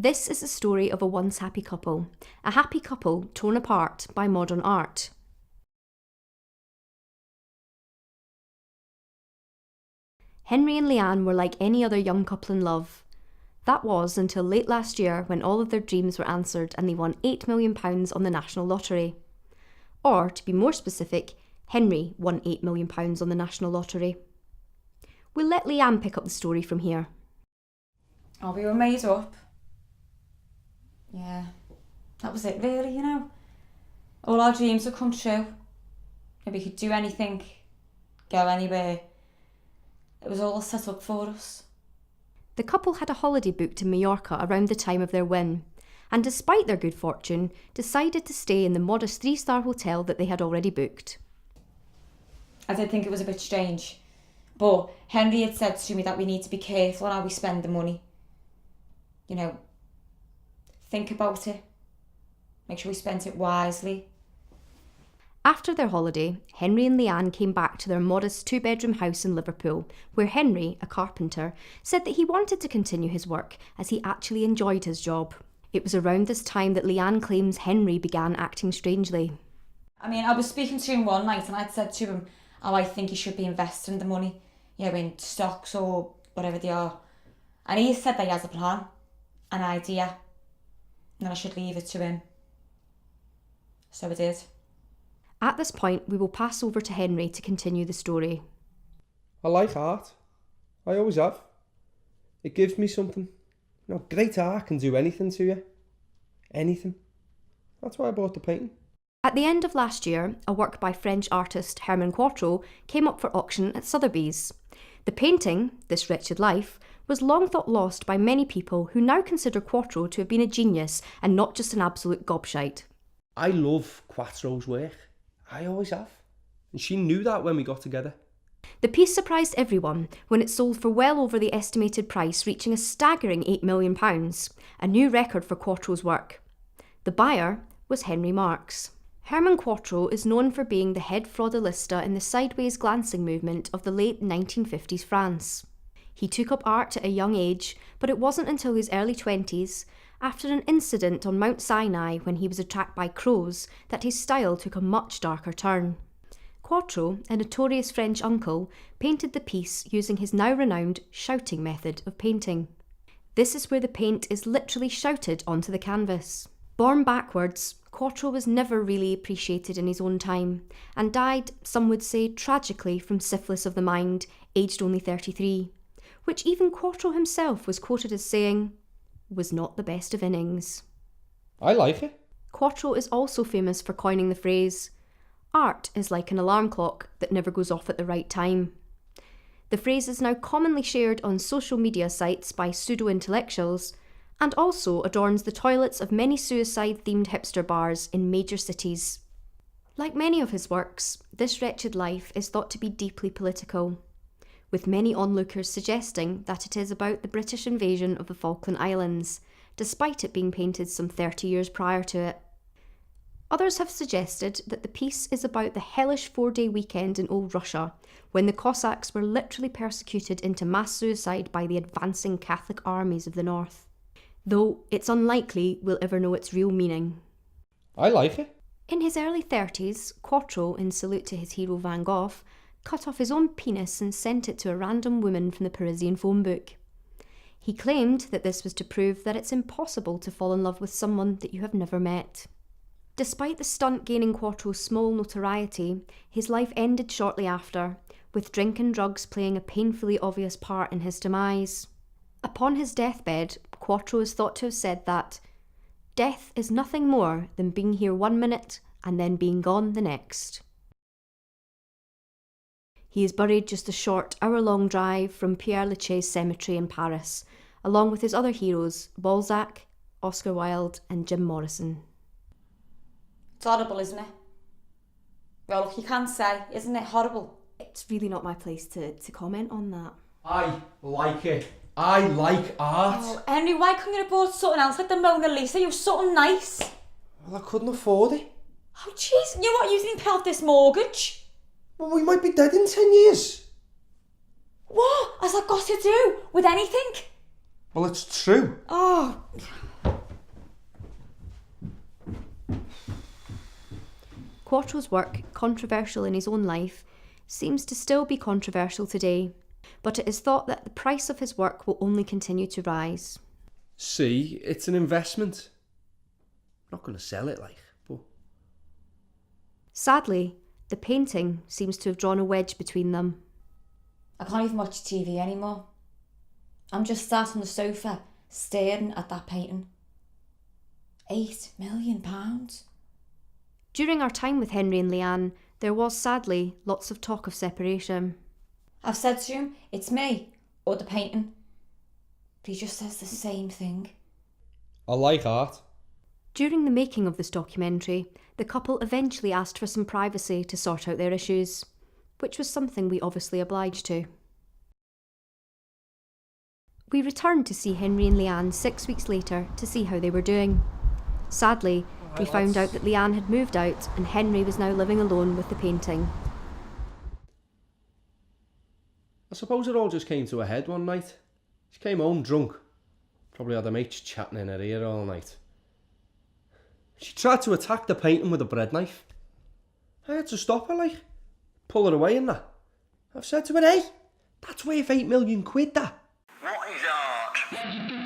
This is the story of a once happy couple, a happy couple torn apart by modern art. Henry and Leanne were like any other young couple in love. That was until late last year when all of their dreams were answered and they won £8 million on the national lottery. Or, to be more specific, Henry won £8 million on the national lottery. We'll let Leanne pick up the story from here. Oh, we were made up. Yeah, that was it really, you know. All our dreams would come true. And we could do anything, go anywhere. It was all set up for us. The couple had a holiday booked in Mallorca around the time of their win, and despite their good fortune, decided to stay in the modest 3-star hotel that they had already booked. I did think it was a bit strange, but Henry had said to me that we need to be careful on how we spend the money. You know, think about it. Make sure we spend it wisely. After their holiday, Henry and Leanne came back to their modest 2-bedroom house in Liverpool, where Henry, a carpenter, said that he wanted to continue his work as he actually enjoyed his job. It was around this time that Leanne claims Henry began acting strangely. I mean, I was speaking to him one night and I'd said to him, oh, I think he should be investing the money, you know, in stocks or whatever they are. And he said that he has a plan, an idea, and that I should leave it to him. So I did. At this point, we will pass over to Henry to continue the story. I like art. I always have. It gives me something. You know, great art can do anything to you. Anything. That's why I bought the painting. At the end of last year, a work by French artist Herman Quatreau came up for auction at Sotheby's. The painting, This Wretched Life, was long thought lost by many people who now consider Quatreau to have been a genius and not just an absolute gobshite. I love Quatreau's work. I always have. And she knew that when we got together. The piece surprised everyone when it sold for well over the estimated price, reaching a staggering £8 million, a new record for Quatreau's work. The buyer was Henry Marks. Herman Quatreau is known for being the head fraudilista in the sideways glancing movement of the late 1950s France. He took up art at a young age, but it wasn't until his early 20s, after an incident on Mount Sinai when he was attacked by crows, that his style took a much darker turn. Quatreau, a notorious French uncle, painted the piece using his now renowned shouting method of painting. This is where the paint is literally shouted onto the canvas. Born backwards, Quatreau was never really appreciated in his own time, and died, some would say, tragically from syphilis of the mind, aged only 33, which even Quatreau himself was quoted as saying, was not the best of innings. I like it. Quatreau is also famous for coining the phrase, art is like an alarm clock that never goes off at the right time. The phrase is now commonly shared on social media sites by pseudo-intellectuals and also adorns the toilets of many suicide-themed hipster bars in major cities. Like many of his works, This Wretched Life is thought to be deeply political, with many onlookers suggesting that it is about the British invasion of the Falkland Islands, despite it being painted some 30 years prior to it. Others have suggested that the piece is about the hellish 4-day weekend in old Russia, when the Cossacks were literally persecuted into mass suicide by the advancing Catholic armies of the north. Though it's unlikely we'll ever know its real meaning. I like it. In his early 30s, Quatreau, in salute to his hero Van Gogh, cut off his own penis and sent it to a random woman from the Parisian phone book. He claimed that this was to prove that it's impossible to fall in love with someone that you have never met. Despite the stunt gaining Quatreau's small notoriety, his life ended shortly after, with drink and drugs playing a painfully obvious part in his demise. Upon his deathbed, Quatreau is thought to have said that death is nothing more than being here 1 minute and then being gone the next. He is buried just a short hour-long drive from Père Lachaise Cemetery in Paris, along with his other heroes, Balzac, Oscar Wilde and Jim Morrison. It's horrible, isn't it? Well, look, you can't say, isn't it horrible? It's really not my place to comment on that. I like it. I like art. Oh, Henry, why couldn't you have bought something else like the Mona Lisa? You were something nice. Well, I couldn't afford it. Oh, jeez, you know what? You didn't pay off this mortgage. Well, we might be dead in 10 years. What has that got to do with anything? Well, it's true. Oh, Quattro's work, controversial in his own life, seems to still be controversial today, but it is thought that the price of his work will only continue to rise. See, it's an investment. I'm not going to sell it, but... Sadly, the painting seems to have drawn a wedge between them. I can't even watch TV anymore. I'm just sat on the sofa, staring at that painting. £8 million? During our time with Henry and Leanne, there was sadly lots of talk of separation. I've said to him, it's me, or the painting. But he just says the same thing. I like art. During the making of this documentary, the couple eventually asked for some privacy to sort out their issues, which was something we obviously obliged to. We returned to see Henry and Leanne 6 weeks later to see how they were doing. Sadly, we found out that Leanne had moved out and Henry was now living alone with the painting. I suppose it all just came to a head one night. She came home drunk. Probably had her mates chatting in her ear all night. She tried to attack the painting with a bread knife. I had to stop her, pull her away and that. I've said to her, hey, that's worth £8 million, that. What is art?